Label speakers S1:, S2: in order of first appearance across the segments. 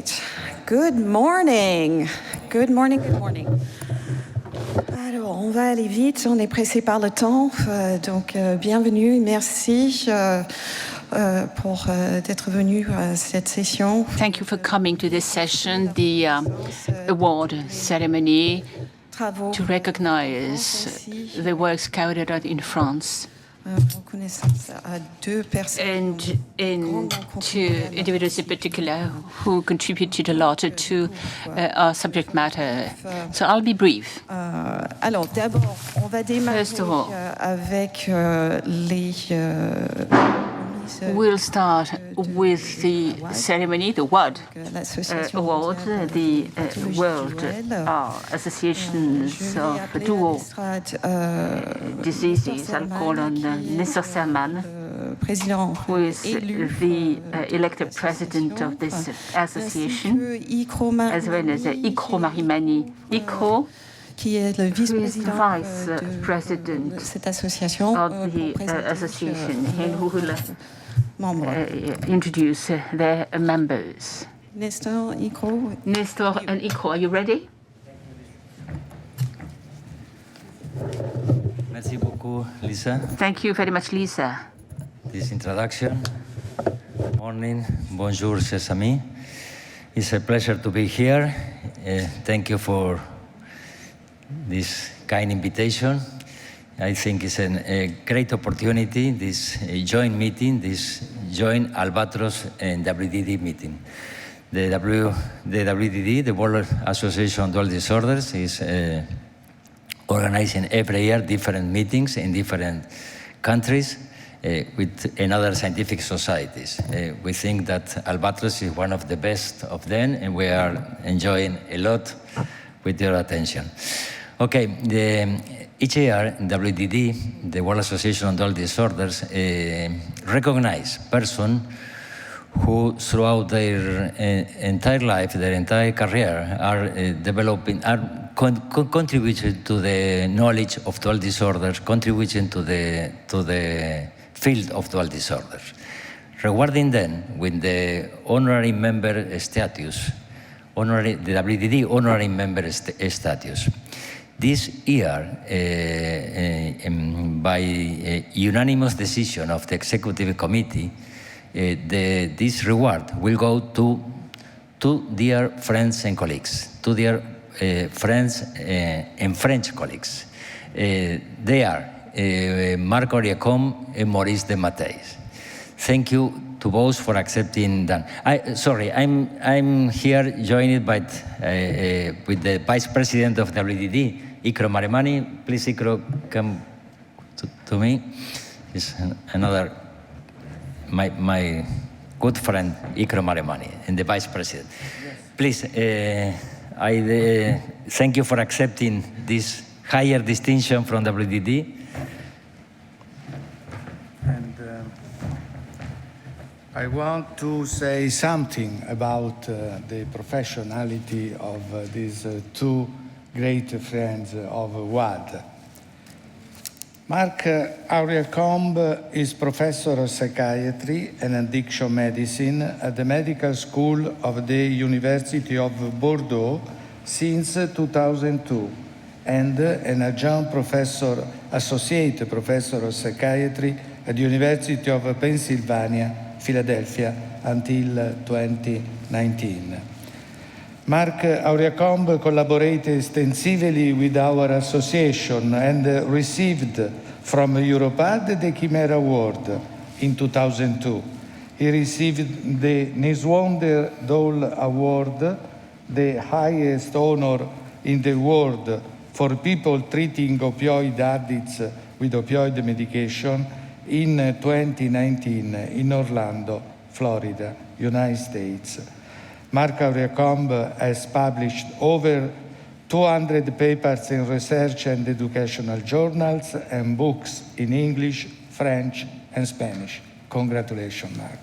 S1: Great. Good morning. Good morning, good morning. Alors, on va aller vite, on est pressé par le temps. Donc, bienvenue et merci pour d'être venu à cette session.
S2: Thank you for coming to this session, the award ceremony to recognize the works carried out in France.
S1: Reconnaissance à deux personnes
S2: And to individuals in particular who contributed a lot to our subject matter. So I'll be brief.
S1: Alors d'abord, on va démarrer
S2: First of all,
S1: avec les
S2: we'll start with the ceremony, the WAD Award, the World Associations of Dual Diseases, alcohol and Nisser-Serman, who is the elected president of this association, as well as Ikro Marimani Ikro,
S1: qui est le vice-président
S2: de
S1: cette association,
S2: of the association, and who will introduce their members.
S1: Nestor, Ikro.
S2: Nestor and Ikro, are you ready?
S3: Merci beaucoup, Lisa.
S2: Thank you very much, Lisa.
S3: This introduction. Morning, bonjour, chers amis. It's a pleasure to be here. Thank you for this kind invitation. I think it's a great opportunity, this joint meeting, this joint Albatros and WDD meeting. The WDD, the World Association of Dual Disorders, is organizing every year different meetings in different countries with another scientific societies. We think that Albatros is one of the best of them, and we are enjoying a lot with your attention. Okay, each year, WDD, the World Association on Dual Disorders, recognize persons who, throughout their entire life, their entire career, are developing, are contributing to the knowledge of dual disorders, contributing to the field of dual disorders. Rewarding them with the honorary member status, the WDD honorary member status. This year, by unanimous decision of the executive committee, this reward will go to two dear friends and colleagues, two dear friends and French colleagues. They are Marc Auriacombe and Maurice Desmateis. Thank you to both for accepting that. I'm here joined by with the Vice President of WDD, Ikro Marimani. Please, Ikro, come to me. It's another, my good friend, Ikro Marimani, and the Vice President. Yes. Please, I thank you for accepting this higher distinction from WDD.
S4: And I want to say something about the professionality of these two great friends of WAD. Marc Auriacombe is professor of psychiatry and addiction medicine at the Medical School of the University of Bordeaux since 2002 and an adjunct professor, associate professor of psychiatry at the University of Pennsylvania, Philadelphia until 2019. Marc Auriacombe collaborated extensively with our association and received from Europad the Chimera Award in 2002. He received the Niswander Dole Award, the highest honor in the world for people treating opioid addicts with opioid medication, in 2019 in Orlando, Florida, United States. Marc Auriacombe has published over 200 papers in research and educational journals and books in English, French, and Spanish. Congratulations, Marc.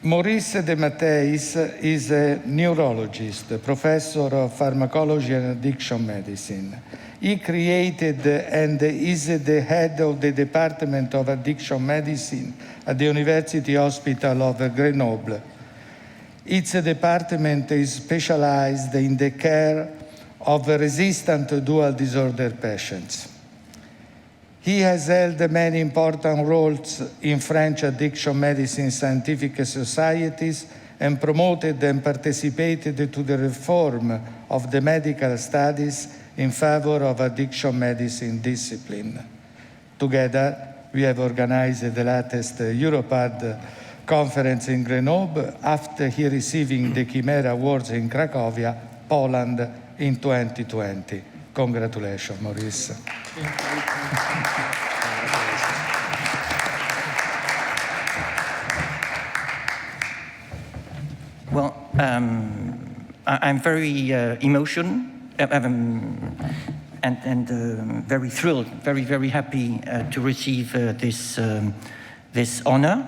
S4: Maurice Desmateis is a neurologist, professor of pharmacology and addiction medicine. He created and is the head of the Department of Addiction Medicine at the University Hospital of Grenoble. Its department is specialized in the care of resistant dual disorder patients. He has held many important roles in French addiction medicine scientific societies and promoted and participated to the reform of the medical studies in favor of addiction medicine discipline. Together, we have organized the latest Europad conference in Grenoble after he receiving the Chimera Awards in Cracovia, Poland in 2020. Congratulations, Maurice.
S5: Well, I'm very emotional and very thrilled, very happy to receive this honor.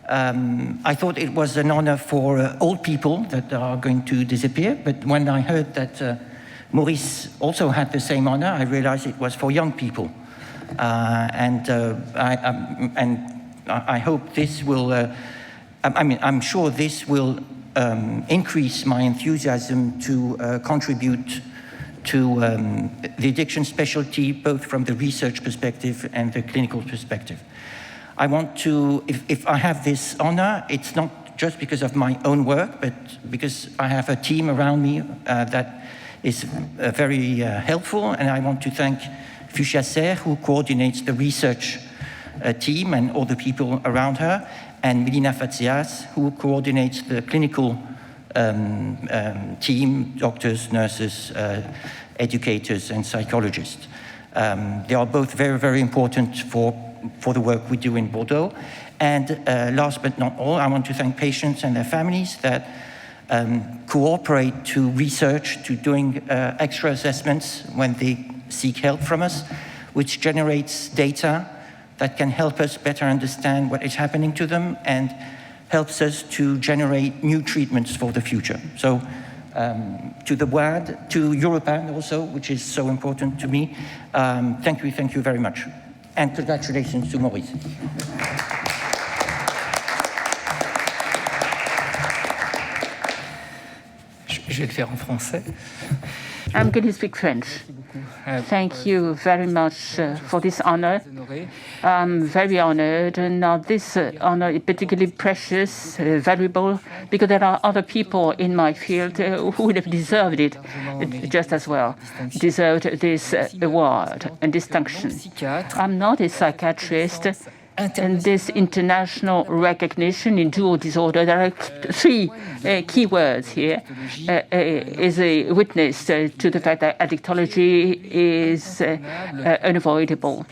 S5: I thought it was an honor for old people that are going to disappear, but when I heard that Maurice also had the same honor, I realized it was for young people. I hope this will, I'm sure this will increase my enthusiasm to contribute to the addiction specialty, both from the research perspective and the clinical perspective. I want to, if I have this honor, it's not just because of my own work, but because I have a team around me that is very helpful, and I want to thank Fuchsia Serre, who coordinates the research team and all the people around her, and Melina Fatzias, who coordinates the clinical team, doctors, nurses, educators, and psychologists. They are both very important for the work we do in Bordeaux. And last but not all, I want to thank patients and their families that cooperate to research, to doing extra assessments when they seek help from us, which generates data that can help us better understand what is happening to them and helps us to generate new treatments for the future. So to the WAD, to Europad also, which is so important to me, thank you very much. And congratulations to Maurice.
S6: Je vais le faire en français.
S2: I'm going to speak French. Thank you very much for this honor. I'm very honored, and now this honor is particularly precious, valuable, because there are other people in my field who would have deserved it just as well, deserved this award and distinction. I'm not a psychiatrist, and this international recognition in dual disorder, there are three key words here, is a witness to the fact that addictology is unavoidable.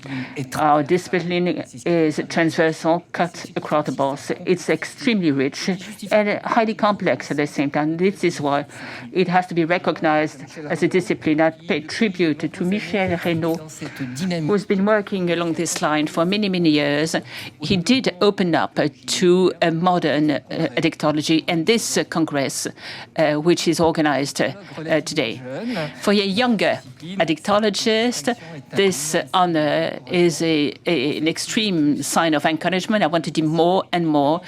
S2: Our discipline is transversal, cut across the board. It's extremely rich and highly complex at the same time. This is why it has to be recognized as a discipline. I pay tribute to Michel Reynaud, who's been working along this line for many years. He did open up to a modern addictology, and this Congress, which is organized today. For a younger addictologist, this honor is an extreme sign of encouragement. I want to do more and more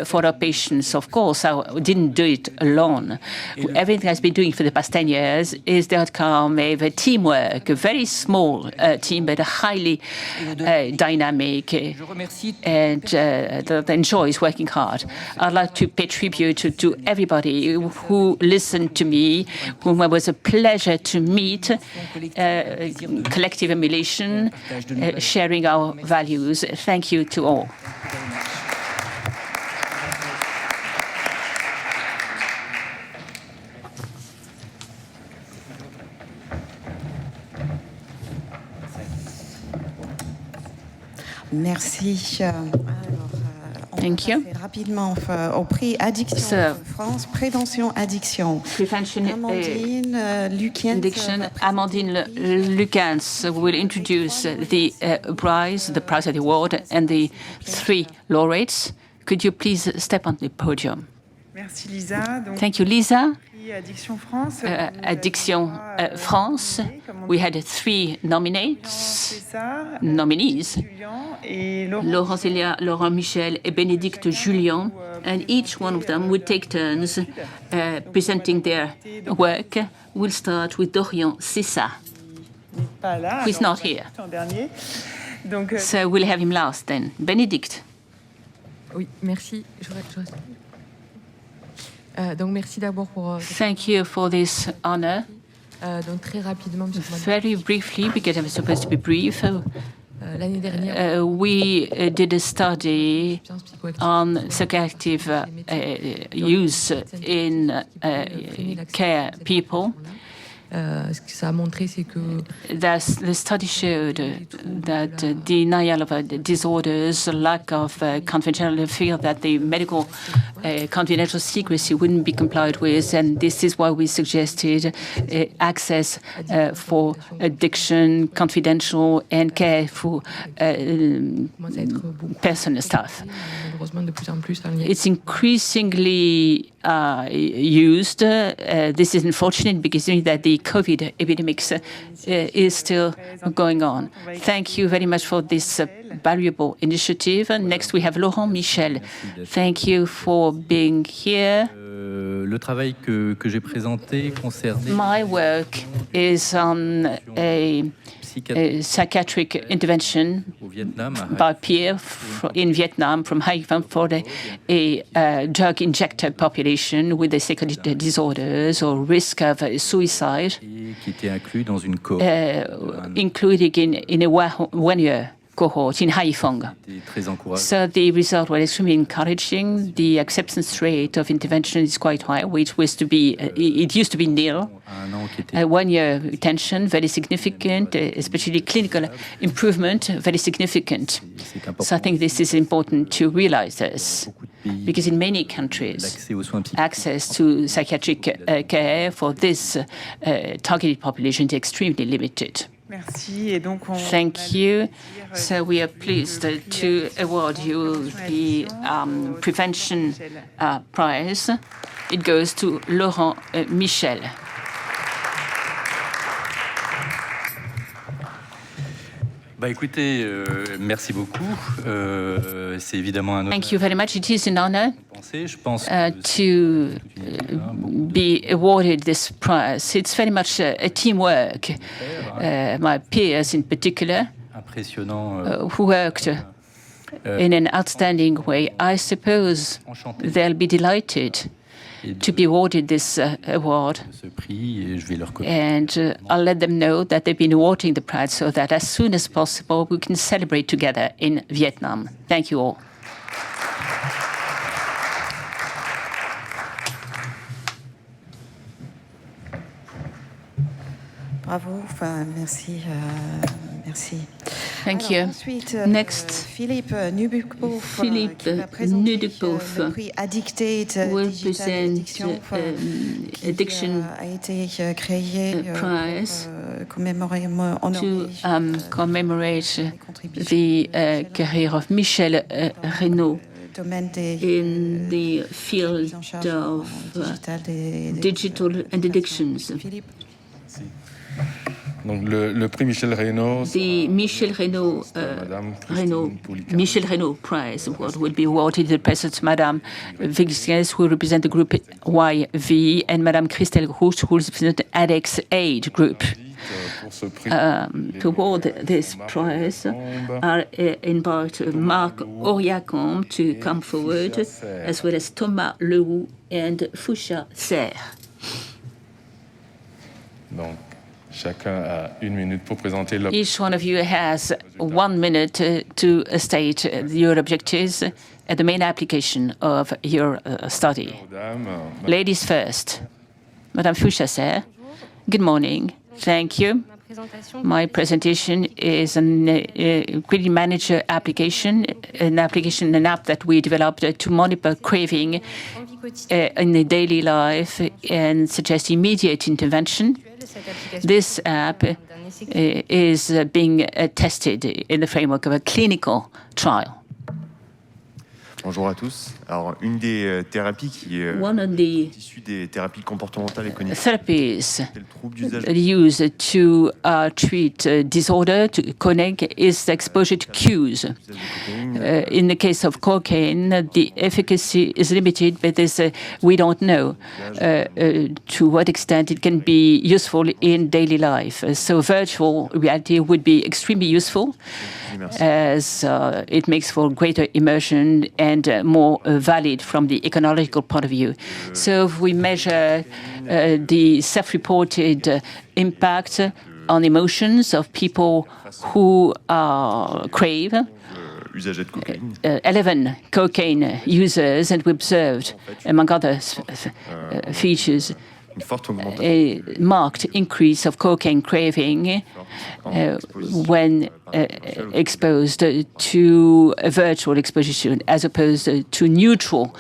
S2: for our patients. Of course, I didn't do it alone. Everything I've been doing for the past 10 years is the outcome of a teamwork, a very small team, but a highly dynamic and that enjoys working hard. I'd like to pay tribute to everybody who listened to me, whom it was a pleasure to meet, collective emulation, sharing our values. Thank you to all.
S1: Merci.
S2: Thank you.
S1: Rapidement au prix Addiction France, Prévention Addiction.
S2: Prevention
S1: Amandine Lukens.
S2: Amandine Lukens will introduce the prize, the prize of the award, and the three laureates. Could you please step on the podium?
S7: Merci Lisa.
S2: Thank you, Lisa.
S7: Addiction France,
S2: France, we had 3 nominees, Laurent Célia, Laurent Michel, and Bénédicte Julien, and each one of them would take turns presenting their work. We'll start with Dorian Cessa, who is not here. So we'll have him last then. Bénédicte.
S8: Oui, merci. Donc merci d'abord pour.
S2: Thank you for this honor.
S8: Donc très rapidement,
S2: very briefly, because I'm supposed to be brief.
S8: L'année dernière,
S2: we did a study on psychoactive use in care people.
S8: Ce que ça a montré, c'est que
S2: the study showed that denial of disorders, lack of confidentiality, fear that the medical confidential secrecy wouldn't be complied with, and this is why we suggested access for addiction, confidential, and care for personal staff. It's increasingly used. This is unfortunate because that the COVID epidemics is still going on. Thank you very much for this valuable initiative. And next we have Laurent Michel. Thank you for being here.
S9: Le travail que j'ai présenté concernait...
S2: My work is on a psychiatric intervention by peer in Vietnam from Haiphong for a drug injected population with the psychiatric disorders or risk of suicide, including in a 1 year cohort in Haiphong. So the results were extremely encouraging. The acceptance rate of intervention is quite high, which was to be, it used to be nil. 1 year retention, very significant, especially clinical improvement, very significant. So I think this is important to realize this, because in many countries, access to psychiatric care for this targeted population is extremely limited. Thank you. So we are pleased to award you the Prevention Prize. It goes to Laurent Michel.
S9: Écoutez, merci beaucoup. C'est évidemment un honneur.
S2: Thank you very much. It is an honor to be awarded this prize. It's very much a teamwork. My peers in particular, who worked in an outstanding way, I suppose they'll be delighted to be awarded this award. And I'll let them know that they've been awarding the prize so that as soon as possible we can celebrate together in Vietnam. Thank you all.
S1: Bravo, merci. Merci.
S2: Thank you. Next,
S1: Philippe Nuduckboeuf
S2: will present Addiction Prize to commemorate the career of Michel Reynaud in the field of digital and addictions.
S10: Donc le prix Michel Reynaud.
S2: The Michel Reynaud Prize award will be awarded to President Madame Vignes, who represent the group YV, and Madame Christelle Rousse, who represent the ADEX Aid group. To award this prize, I invite Marc Auriacombe to come forward, as well as Thomas Leroux and Foucha Serre.
S10: Donc, chacun a 1 minute pour présenter le...
S2: Each one of you has 1 minute to state your objectives and the main application of your study. Ladies first. Madame Foucha Serre. Good morning. Thank you. My presentation is an credit manager application, an app that we developed to monitor craving in the daily life and suggest immediate intervention. This app is being tested in the framework of a clinical trial.
S7: Bonjour à tous. Alors, une des thérapies qui est issue des thérapies comportementales et cognitives,
S2: therapies
S7: c'est le trouble d'usage
S2: used to treat disorder, to connect, is the exposure to cues. In the case of cocaine, the efficacy is limited, but we don't know to what extent it can be useful in daily life. So virtual reality would be extremely useful, as it makes for greater immersion and more valid from the ecological point of view. So if we measure the self-reported impact on emotions of people who crave, 11 cocaine users, and we observed, among other features, a marked increase of cocaine craving when exposed to a virtual exposition as opposed to neutral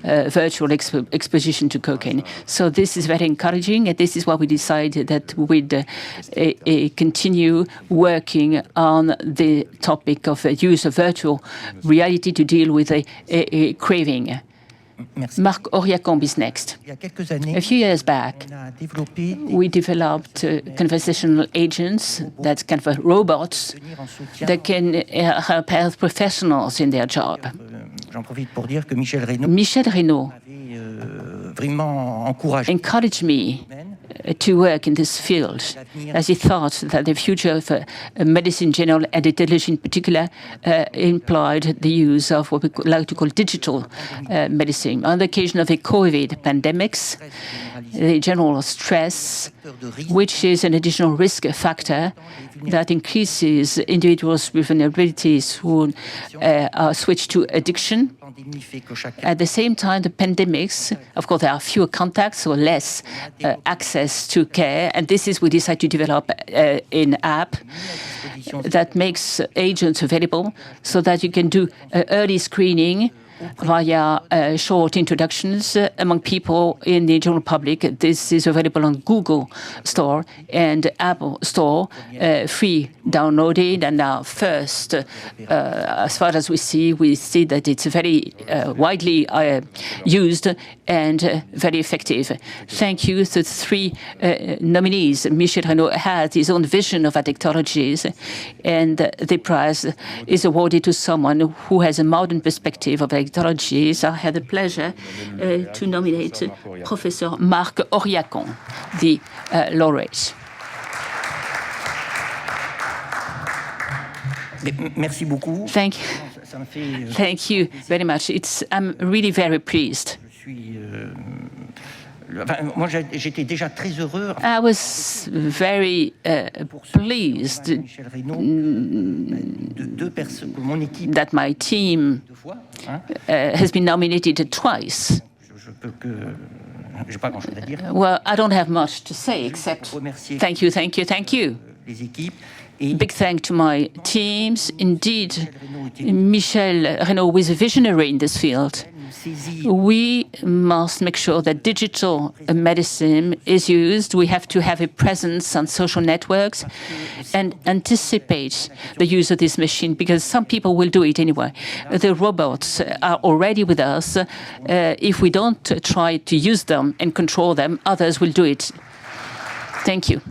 S2: virtual exposition to cocaine. So this is very encouraging, and this is why we decided that we'd continue working on the topic of use of virtual reality to deal with a craving.
S5: Merci.
S2: Marc Oriacombe is next. A few years back, we developed conversational agents, that's kind of robots, that can help health professionals in their job. Michel Reynaud encouraged me to work in this field, as he thought that the future of medicine in general and radiology in particular implied the use of what we like to call digital medicine. On the occasion of the COVID pandemics, the general stress, which is an additional risk factor that increases individuals with vulnerabilities who are switched to addiction. At the same time, the pandemics, of course, there are fewer contacts or less access to care, and this is we decide to develop an app that makes agents available so that you can do early screening via short introductions among people in the general public. This is available on Google Store and Apple Store, free downloaded. And now first, as far as we see that it's very widely used and very effective. Thank you to the three nominees. Michel Reynaud has his own vision of addictologies, and the prize is awarded to someone who has a modern perspective of addictologies. I had the pleasure to nominate Professor Marc Oriacombe, the laureate.
S5: Merci beaucoup.
S2: Thank you very much. I'm really very pleased. I was very pleased that my team has been nominated twice. Well, I don't have much to say except thank you. Big thank to my teams. Indeed, Michel Reynaud was a visionary in this field. We must make sure that digital medicine is used. We have to have a presence on social networks and anticipate the use of this machine, because some people will do it anyway. The robots are already with us. If we don't try to use them and control them, others will do it. Thank you.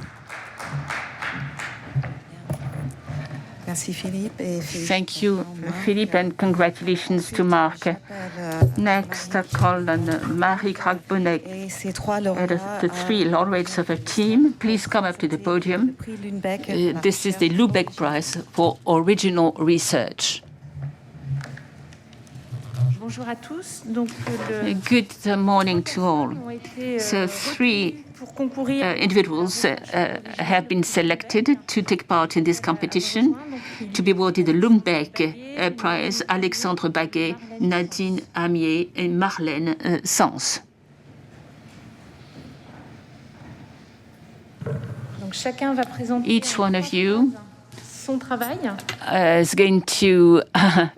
S2: Thank you, Philippe, and congratulations to Marc. Next, I call on Marie Krag-Bonnet, the three laureates of her team. Please come up to the podium. This is the Lübeck Prize for Original Research. Good morning to all. So three individuals have been selected to take part in this competition to be awarded the Lübeck Prize: Alexandre Baguet, Nadine Amier, and Marlène Sens. Each one of you is going to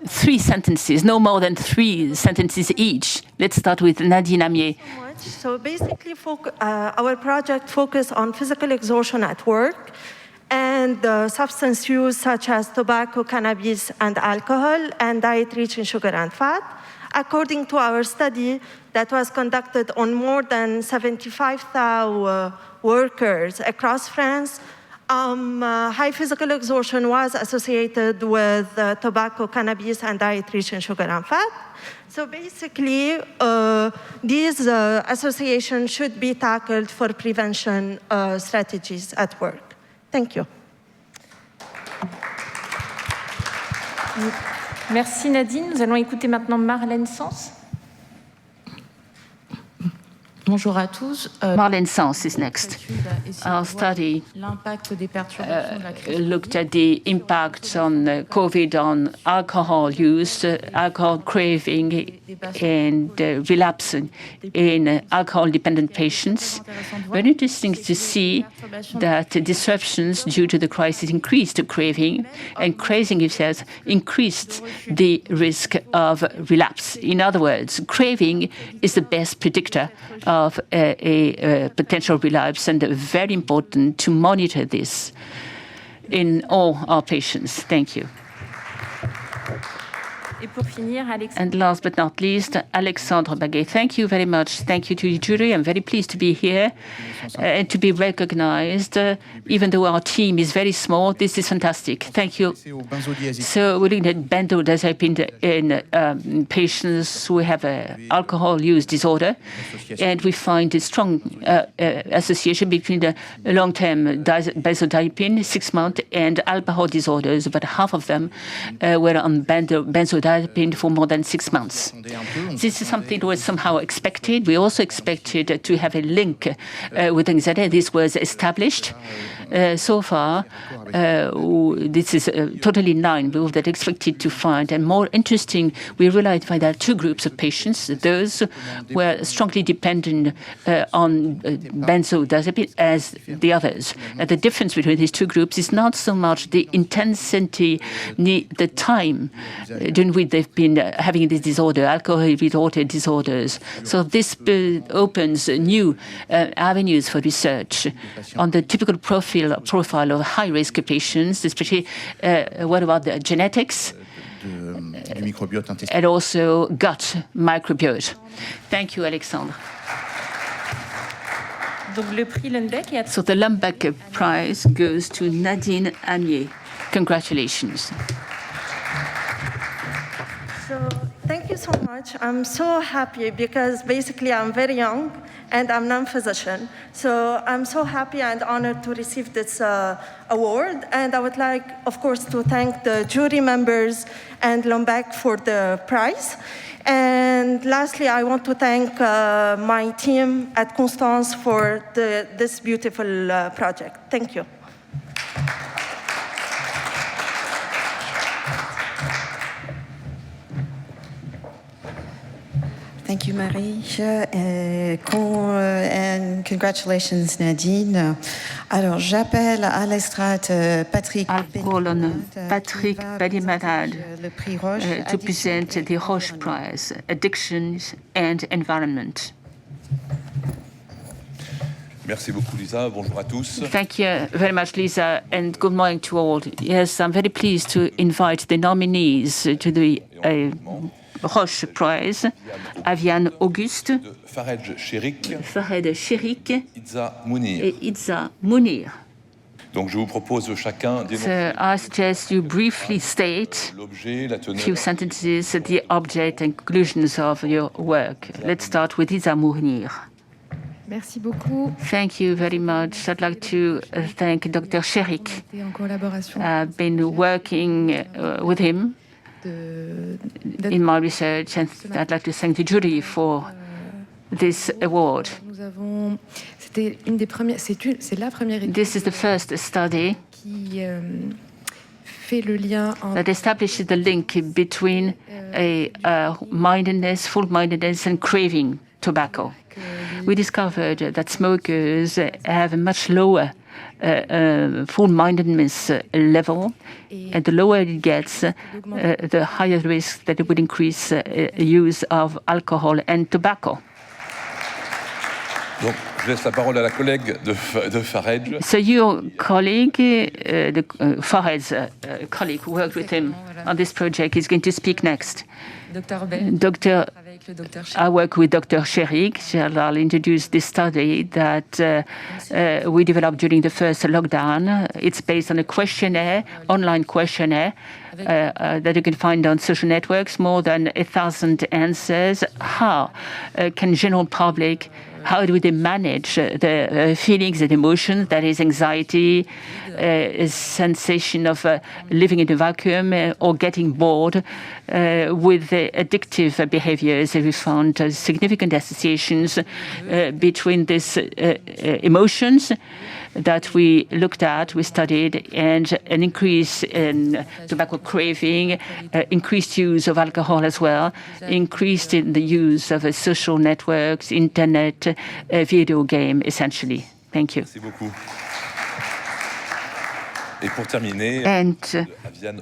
S2: 3 sentences, no more than 3 sentences each. Let's start with Nadine Amier.
S11: So basically, our project focused on physical exhaustion at work and substance use such as tobacco, cannabis, and alcohol, and diet rich in sugar and fat. according to our study that was conducted on more than 75,000 workers across France, high physical exhaustion was associated with tobacco, cannabis, and diet rich in sugar and fat. So basically, these associations should be tackled for prevention strategies at work. Thank you.
S12: Merci Nadine. Nous allons écouter maintenant Marlène Sens.
S8: Bonjour à tous.
S2: Marlène Sens is next. Our study looked at the impact on COVID on alcohol use, alcohol craving, and relapse in alcohol-dependent patients. Very interesting to see that disruptions due to the crisis increased craving, and craving itself increased the risk of relapse. In other words, craving is the best predictor of a potential relapse, and very important to monitor this in all our patients. Thank you. And last but not least, Alexandre Baguet. Thank you very much. Thank you to the jury. I'm very pleased to be here and to be recognized. Even though our team is very small, this is fantastic. Thank you. So we're looking at benzodiazepine in patients who have an alcohol use disorder, and we find a strong association between the long-term benzodiazepine, 6 months, and alcohol disorders. About half of them were on benzodiazepine for more than 6 months. This is something that was somehow expected. We also expected to have a link with anxiety. This was established. So far, this is totally in line with that expected to find. And more interesting, we realized that there are two groups of patients. Those who are strongly dependent on benzodiazepine as the others. The difference between these two groups is not so much the intensity, the time during which they've been having this disorder, alcohol-related disorders. So this opens new avenues for research on the typical profile of high-risk patients, especially what about the genetics and also gut microbiota. Thank you, Alexandre. So the Lundbeck Prize goes to Nadine Amier. Congratulations.
S11: So thank you so much. I'm so happy because basically I'm very young and I'm non-physician. So I'm so happy and honored to receive this award. And I would like, of course, to thank the jury members and Lundbeck for the prize. And lastly, I want to thank my team at Constance for this beautiful project. Thank you.
S1: Thank you, Marie, and congratulations, Nadine. Alors, j'appelle à l'estrade Patrick
S2: Bedimadad to present the Roche Prize, Addictions and Environment.
S10: Merci beaucoup, Lisa. Bonjour à tous.
S2: Thank you very much, Lisa, and good morning to all. Yes, I'm very pleased to invite the nominees to the Roche Prize, Aviane Auguste,
S10: Fahed Cherik,
S2: Itza Mounir.
S10: Donc, je vous propose chacun
S2: So I suggest you briefly state a few sentences, the object and conclusions of your work. Let's start with Itza Mounir.
S8: Merci beaucoup.
S2: Thank you very much. I'd like to thank Dr. Cherik. I've been working with him in my research, and I'd like to thank the jury for this award. This is the first study that establishes the link between mindedness, full mindedness, and craving tobacco. We discovered that smokers have a much lower full-mindedness level, and the lower it gets, the higher risk that it would increase use of alcohol and tobacco.
S10: Donc, Je laisse la parole à la collègue de Farage.
S2: So your colleague, Farad's colleague who worked with him on this project, is going to speak next. I work with Dr. Cherik. I'll introduce this study that we developed during the first lockdown. It's based on a questionnaire, online questionnaire, that you can find on social networks, more than 1,000 answers. How can general public, how do they manage the feelings and emotions, that is anxiety, a sensation of living in a vacuum or getting bored with addictive behaviors? We found significant associations between these emotions that we looked at, we studied, and an increase in tobacco craving, increased use of alcohol as well, increased in the use of social networks, internet, video game, essentially. Thank you.
S10: Merci beaucoup. Et pour terminer,
S2: and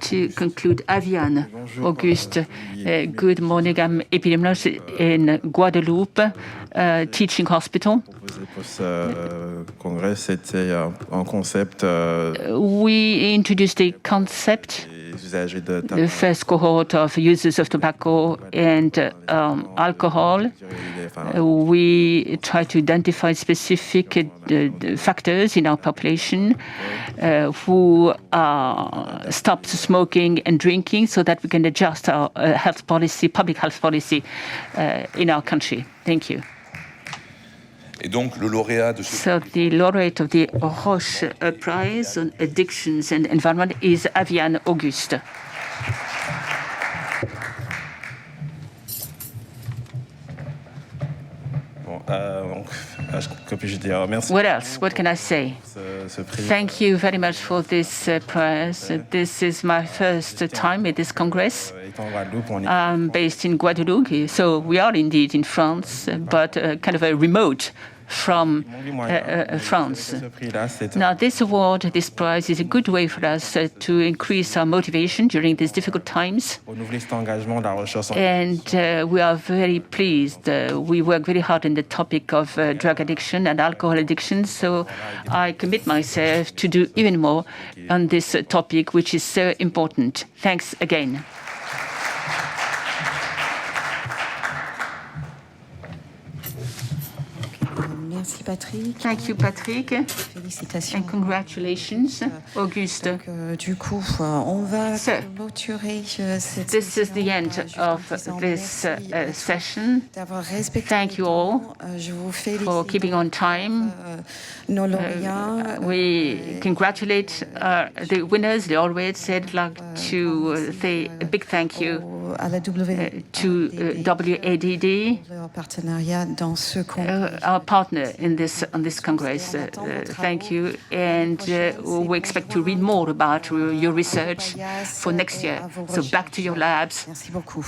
S2: to conclude, Aviane Auguste, good morning. I'm epidemiologist in Guadeloupe Teaching Hospital. We introduced a concept, the first cohort of users of tobacco and alcohol. We try to identify specific factors in our population who stopped smoking and drinking, so that we can adjust our health policy, public health policy in our country. Thank you.
S10: Et donc, le lauréat de ce
S2: So the laureate of the Roche Prize on Addictions and Environment is Aviane Auguste. What else? What can I say? Thank you very much for this prize. This is my first time at this Congress. I'm based in Guadeloupe, so we are indeed in France, but kind of a remote from France. Now, this award, this prize, is a good way for us to increase our motivation during these difficult times. And we are very pleased. We work very hard on the topic of drug addiction and alcohol addiction, so I commit myself to do even more on this topic, which is so important. Thanks again.
S1: Merci Patrick.
S2: Thank you, Patrick.
S1: Félicitations.
S2: And congratulations, Auguste.
S1: Donc, du coup, on va clôturer cette
S2: This is the end of this session. Thank you all for keeping on time.
S1: Nos lauréats.
S2: We congratulate the winners, the laureates. I'd like to say a big thank you to WADD, our partner on this Congress. Thank you, and we expect to read more about your research for next year. So back to your labs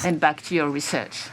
S2: and back to your research.